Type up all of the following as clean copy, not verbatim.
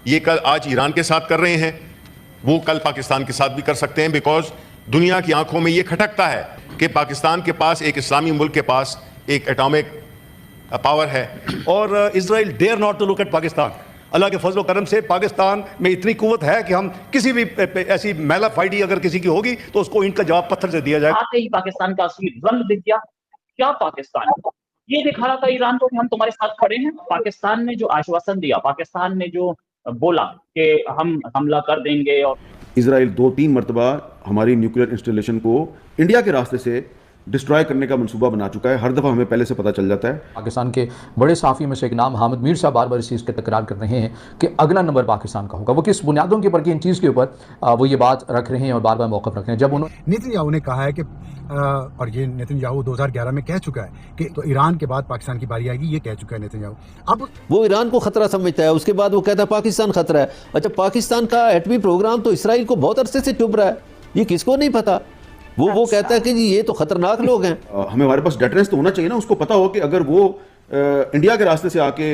ये कल आज ईरान के साथ कर रहे हैं, वो कल पाकिस्तान के साथ भी कर सकते हैं, बिकॉज दुनिया की आंखों में ये खटकता है कि पाकिस्तान के पास, एक इस्लामी मुल्क के पास एक एटॉमिक पावर है। और Israel dare not to look at Pakistan. Allah के फजल करम से पाकिस्तान में इतनी कुव्वत है कि हम किसी भी ऐसी मैला फाइडी अगर किसी की होगी तो उसको ईंट का जवाब पत्थर से दिया जाएगा। आते ही पाकिस्तान का असली रंग दिख गया। क्या पाकिस्तान ये दिखा रहा था ईरान को कि हम तुम्हारे साथ खड़े हैं? पाकिस्तान ने जो आश्वासन दिया, पाकिस्तान ने जो बोला कि हम हमला कर देंगे, और इजराइल 2-3 मरतबा हमारी न्यूक्लियर इंस्टॉलेशन को इंडिया के रास्ते से डिस्ट्रॉय करने का मंसूबा बना चुका है। हर दफ़ा हमें पहले से पता चल जाता है। पाकिस्तान के बड़े साफ़ी में से एक नाम हामिद मीर साहब बार बार इस चीज़ का तकरार कर रहे हैं कि अगला नंबर पाकिस्तान का होगा। वो किस बुनियादों के ऊपर, किन चीज़ के ऊपर वो ये बात रख रहे हैं और बार बार मौक़िफ़ रख रहे हैं? जब उन्होंने नेतन्याहू ने कहा है कि और ये नेतन्याहू 2011 में कह चुका है कि तो ईरान के बाद पाकिस्तान की बारी आएगी, ये कह चुका है नेतन्याहू। अब वो ईरान को खतरा समझता है, उसके बाद वो कहता है पाकिस्तान खतरा है। अच्छा, पाकिस्तान का एटमी प्रोग्राम तो इसराइल को बहुत अरसे से चुभ रहा है, ये किसको नहीं पता? वो कहता है कि जी ये तो खतरनाक लोग हैं। हमें हमारे पास डेटरेंस तो होना चाहिए ना, उसको पता हो कि अगर वो इंडिया के रास्ते से आके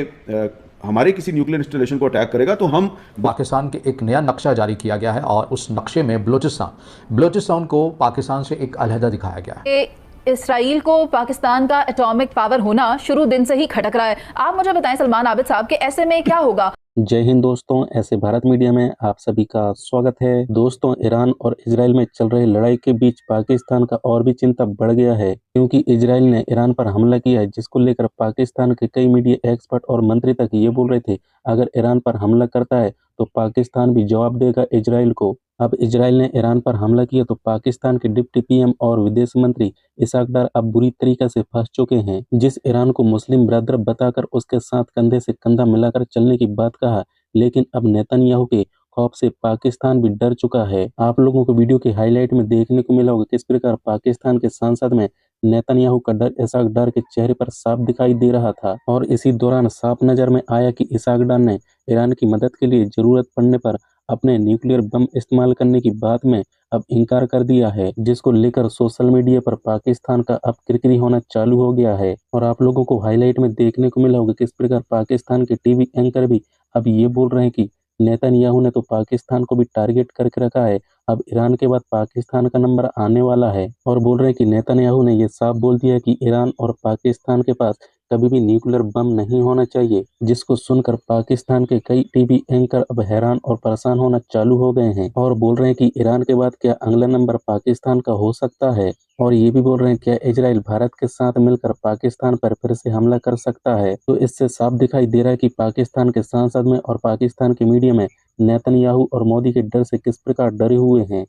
हमारे किसी न्यूक्लियर इंस्टॉलेशन को अटैक करेगा तो हम। पाकिस्तान के एक नया नक्शा जारी किया गया है और उस नक्शे में बलूचिस्तान को पाकिस्तान से एक अलहदा दिखाया गया है। इसराइल को पाकिस्तान का एटॉमिक पावर होना शुरू दिन से ही खटक रहा है। आप मुझे बताएं सलमान आबिद साहब कि ऐसे में क्या होगा? जय हिंद दोस्तों, ऐसे भारत मीडिया में आप सभी का स्वागत है। दोस्तों, ईरान और इजराइल में चल रही लड़ाई के बीच पाकिस्तान का और भी चिंता बढ़ गया है, क्योंकि इजराइल ने ईरान पर हमला किया है, जिसको लेकर पाकिस्तान के कई मीडिया एक्सपर्ट और मंत्री तक ये बोल रहे थे अगर ईरान पर हमला करता है तो पाकिस्तान भी जवाब देगा इजराइल को। अब इजराइल ने ईरान पर हमला किया तो पाकिस्तान के डिप्टी पीएम और विदेश मंत्री इसहाक डार अब बुरी तरीके से फंस चुके हैं। जिस ईरान को मुस्लिम ब्रदर बताकर उसके साथ कंधे से कंधा मिलाकर चलने की बात कहा, लेकिन अब नेतन्याहू के खौफ से पाकिस्तान भी डर चुका है। आप लोगों को वीडियो के हाईलाइट में देखने को मिला होगा किस प्रकार पाकिस्तान के संसद में नेतन्याहू का डर इसहाक डार के चेहरे पर साफ दिखाई दे रहा था, और इसी दौरान साफ नजर में आया कि इसहाक डार ने ईरान की मदद के लिए जरूरत पड़ने पर अपने न्यूक्लियर बम इस्तेमाल करने की बात में अब इनकार कर दिया है, जिसको लेकर सोशल मीडिया पर पाकिस्तान का अब किरकिरी होना चालू हो गया है। और आप लोगों को हाईलाइट में देखने को मिला होगा किस प्रकार पाकिस्तान के टीवी एंकर भी अब ये बोल रहे हैं कि नेतन्याहू ने तो पाकिस्तान को भी टारगेट करके रखा है, अब ईरान के बाद पाकिस्तान का नंबर आने वाला है। और बोल रहे हैं कि नेतन्याहू ने यह साफ बोल दिया कि ईरान और पाकिस्तान के पास कभी भी न्यूक्लियर बम नहीं होना चाहिए, जिसको सुनकर पाकिस्तान के कई टीवी एंकर अब हैरान और परेशान होना चालू हो गए हैं, और बोल रहे हैं कि ईरान के बाद क्या अगला नंबर पाकिस्तान का हो सकता है। और ये भी बोल रहे हैं क्या इजराइल भारत के साथ मिलकर पाकिस्तान पर फिर से हमला कर सकता है। तो इससे साफ दिखाई दे रहा है कि पाकिस्तान के संसद में और पाकिस्तान के मीडिया में नेतन्याहू और मोदी के डर से किस प्रकार डरे हुए हैं।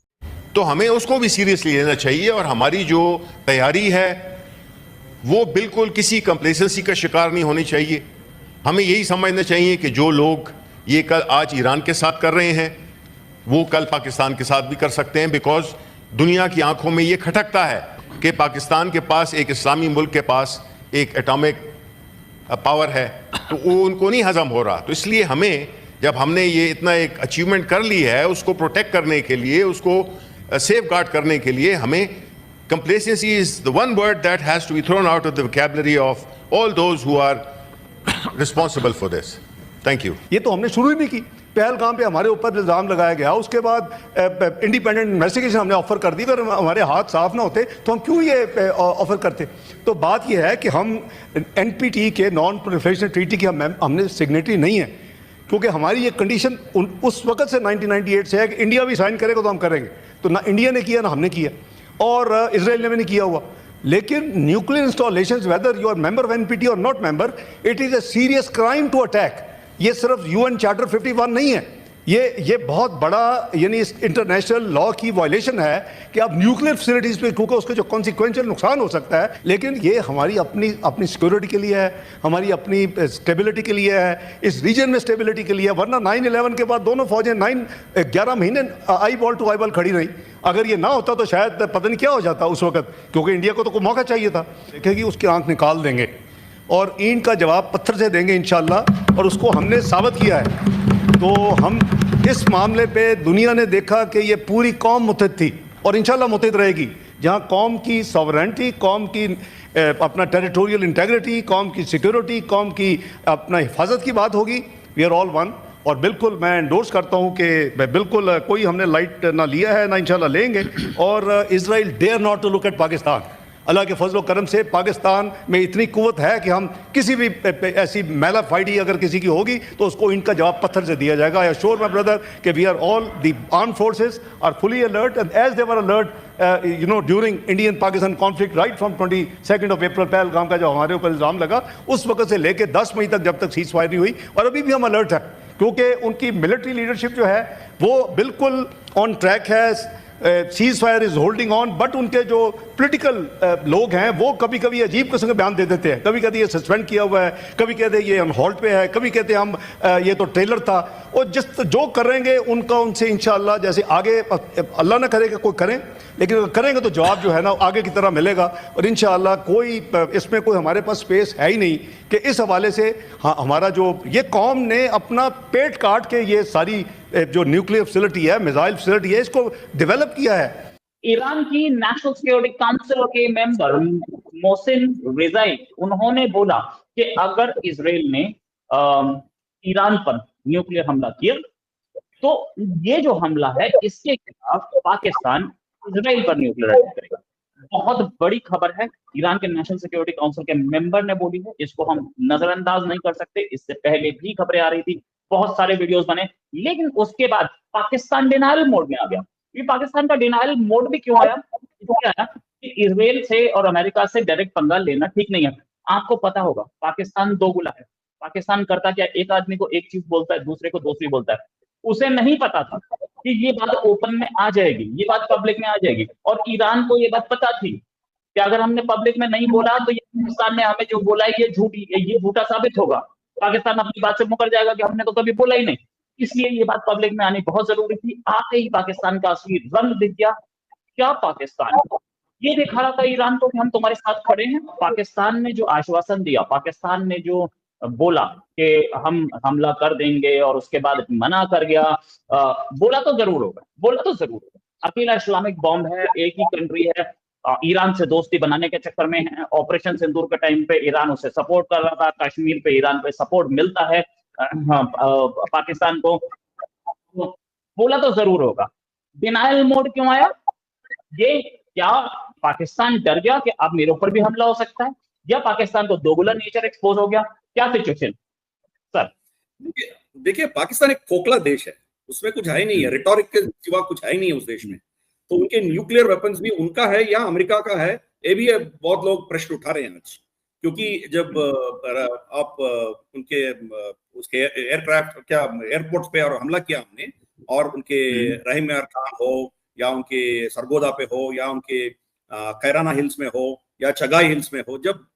तो हमें उसको भी सीरियसली लेना चाहिए, और हमारी जो तैयारी है वो बिल्कुल किसी कंप्लेसेंसी का शिकार नहीं होनी चाहिए। हमें यही समझना चाहिए कि जो लोग ये कल आज ईरान के साथ कर रहे हैं वो कल पाकिस्तान के साथ भी कर सकते हैं, बिकॉज दुनिया की आंखों में ये खटकता है कि पाकिस्तान के पास, एक इस्लामी मुल्क के पास एक एटॉमिक पावर है, तो वो उनको नहीं हजम हो रहा। तो इसलिए हमें, जब हमने ये इतना एक अचीवमेंट कर ली है, उसको प्रोटेक्ट करने के लिए, उसको सेफ गार्ड करने के लिए हमें complacency is the one word that has to be thrown out of the vocabulary of all those who are responsible for this. Thank you. ये तो हमने शुरू ही नहीं की। पहलगाम पे हमारे ऊपर इल्ज़ाम लगाया गया, उसके बाद इंडिपेंडेंट इन्वेस्टिगेशन हमने ऑफर कर दी। अगर हमारे हाथ साफ ना होते तो हम क्यों ये ऑफर करते? तो बात ये है कि हम NPT के नॉन प्रोलिफरेशन ट्रीटी की हमने सिग्नेटरी नहीं है, क्योंकि हमारी ये कंडीशन उस वक्त से 1998 से है कि इंडिया भी साइन करेगा तो हम करेंगे। तो ना इंडिया ने किया ना हमने किया, और इजराइल ने भी नहीं किया हुआ। लेकिन nuclear installations, whether you are member of NPT or not member, it is a serious crime to attack. ये सिर्फ UN चार्टर 51 नहीं है, ये बहुत बड़ा यानी इंटरनेशनल लॉ की वायलेशन है कि आप न्यूक्लियर फैसिलिटीज पे, क्योंकि उसके जो कॉन्सिक्वेंशियल नुकसान हो सकता है, लेकिन ये हमारी अपनी सिक्योरिटी के लिए है, हमारी अपनी स्टेबिलिटी के लिए है, इस रीजन में स्टेबिलिटी के लिए है। वरना 9/11 के बाद दोनों फौजें 11 महीने eyeball to eyeball खड़ी रही। अगर ये ना होता तो शायद पता नहीं क्या हो जाता उस वक्त, क्योंकि इंडिया को तो कोई मौका चाहिए था। देखेगी उसकी आंख निकाल देंगे और ईंट का जवाब पत्थर से देंगे इंशाल्लाह, और उसको हमने साबित किया है। तो हम इस मामले पे दुनिया ने देखा कि ये पूरी कौम मुत्तहिद थी और इंशाल्लाह मुत्तहिद रहेगी। जहाँ कौम की सॉवरेनिटी, कौम की अपना टेरिटोरियल इंटेग्रिटी, कौम की सिक्योरिटी, कौम की अपना हिफाजत की बात होगी, वी आर ऑल वन। और बिल्कुल मैं एंडोर्स करता हूं कि बिल्कुल कोई हमने लाइट ना लिया है ना इंशाल्लाह लेंगे। और Israel dare not to look at Pakistan. Allah के फजल करम से पाकिस्तान में इतनी कुव्वत है कि हम किसी भी ऐसी मैला फाइडी अगर किसी की होगी तो उसको इनका जवाब पत्थर से दिया जाएगा। आई एश्योर माय ब्रदर कि we are all the armed forces are fully alert and as they were alert during Indian Pakistan conflict right from 22 April Pahalgam का जो हमारे ऊपर इल्ज़ाम लगा उस वक्त से लेकर 10 मई तक जब तक सीज फायर नहीं हुई, और अभी भी हम अलर्ट हैं क्योंकि उनकी मिलिट्री लीडरशिप जो है वो बिल्कुल ऑन ट्रैक है। Cease fire is holding on, but उनके जो पॉलिटिकल लोग हैं वो कभी कभी अजीब किस्म के बयान दे देते हैं। कभी कहते ये सस्पेंड किया हुआ है, कभी कहते ये ऑन होल्ड पे है, कभी कहते हम ये तो ट्रेलर था। और जो करेंगे उनका उनसे इंशाल्लाह जैसे आगे अल्लाह ना करे कि कोई करें, लेकिन अगर करेंगे तो जवाब जो है ना आगे की तरह मिलेगा। और इंशाल्लाह कोई इसमें कोई हमारे पास स्पेस है ही नहीं कि इस हवाले से हमारा जो ये कौम ने अपना पेट काट के ये सारी जो न्यूक्लियर फैसिलिटी है, मिसाइल फैसिलिटी है, इसको डेवलप किया है। ईरान की नेशनल सिक्योरिटी काउंसिल के मेंबर मोहसिन रिजाई उन्होंने बोला कि अगर इजराइल ने ईरान पर न्यूक्लियर हमला किया तो ये जो हमला है इसके खिलाफ पाकिस्तान इजराइल पर न्यूक्लियर अटैक करेगा। बहुत बड़ी खबर है, ईरान के नेशनल सिक्योरिटी काउंसिल के मेंबर ने बोली है, इसको हम नजरअंदाज नहीं कर सकते। इससे पहले भी खबरें आ रही थी, बहुत सारे वीडियोस बने, लेकिन उसके बाद पाकिस्तान डिनायल मोड में आ गया। ये पाकिस्तान का डिनायल मोड भी क्यों आया? इसलिए आया कि इजराइल से और अमेरिका से डायरेक्ट पंगा लेना ठीक नहीं है। आपको पता होगा पाकिस्तान दोगुला है। पाकिस्तान करता क्या, एक आदमी को एक चीज बोलता है, दूसरे को दूसरी बोलता है। उसे नहीं पता था कि ये बात ओपन में आ जाएगी, ये बात पब्लिक में आ जाएगी, और ईरान को ये बात पता थी कि अगर हमने पब्लिक में नहीं बोला तो ये पाकिस्तान ने हमें जो बोला है ये झूठा साबित होगा। पाकिस्तान अपनी बात से मुकर जाएगा कि हमने तो कभी बोला ही नहीं। इसलिए ये बात पब्लिक में आनी बहुत जरूरी थी। आते ही पाकिस्तान का असली रंग दिख गया। क्या पाकिस्तान ये दिखा रहा था ईरान को कि हम तुम्हारे साथ खड़े हैं? पाकिस्तान ने जो आश्वासन दिया, पाकिस्तान ने जो बोला कि हम हमला कर देंगे और उसके बाद मना कर गया, बोला तो जरूर होगा। अकेला इस्लामिक बॉम्ब है, एक ही कंट्री है, ईरान से दोस्ती बनाने के चक्कर में है। ऑपरेशन सिंदूर के टाइम पे ईरान उसे सपोर्ट कर रहा था, कश्मीर पे ईरान पे सपोर्ट मिलता है पाकिस्तान को, तो बोला तो जरूर होगा। डिनायल मोड क्यों आया? ये क्या पाकिस्तान डर गया कि अब मेरे ऊपर भी हमला हो सकता है, या पाकिस्तान को दोगुला नेचर एक्सपोज हो गया? क्या सिचुएशन सर? देखिए, पाकिस्तान एक खोखला देश है, उसमें कुछ है नहीं है, रिटोरिक के सिवा कुछ है नहीं है उस देश में। तो उनके न्यूक्लियर वेपन्स भी उनका है या अमेरिका का है, ये भी बहुत लोग प्रश्न उठा रहे हैं आज। क्योंकि जब आप उनके उसके एयरक्राफ्ट क्या एयरपोर्ट्स पे और हमला किया हमने, और उनके रहीम यार खान हो या उनके सरगोदा पे हो या उनके कैराना हिल्स में हो या चगाई हिल्स में हो, जब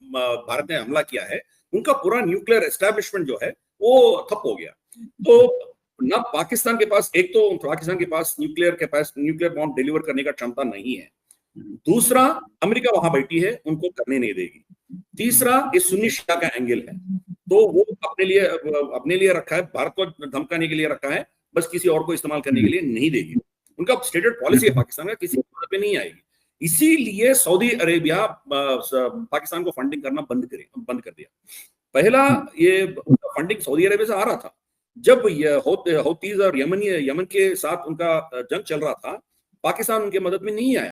भारत ने हमला किया है, उनका पूरा न्यूक्लियर एस्टैब्लिशमेंट जो है वो ठप हो गया। तो ना पाकिस्तान के पास, एक तो पाकिस्तान के पास न्यूक्लियर बॉम्ब डिलीवर करने का क्षमता नहीं है। दूसरा, अमेरिका वहां बैठी है, उनको करने नहीं देगी। तीसरा, ये सुन्नी शिया का एंगल है, तो वो अपने लिए रखा है, भारत को धमकाने के लिए रखा है, बस किसी और को इस्तेमाल करने के लिए नहीं देगी। उनका स्टेटेड पॉलिसी है पाकिस्तान का, किसी पे नहीं आएगी। इसीलिए सऊदी अरेबिया पाकिस्तान को फंडिंग करना बंद कर दिया। पहला ये फंडिंग सऊदी अरेबिया से आ रहा था, जब हौतीज और यमन के साथ उनका जंग चल रहा था, पाकिस्तान उनके मदद में नहीं आया।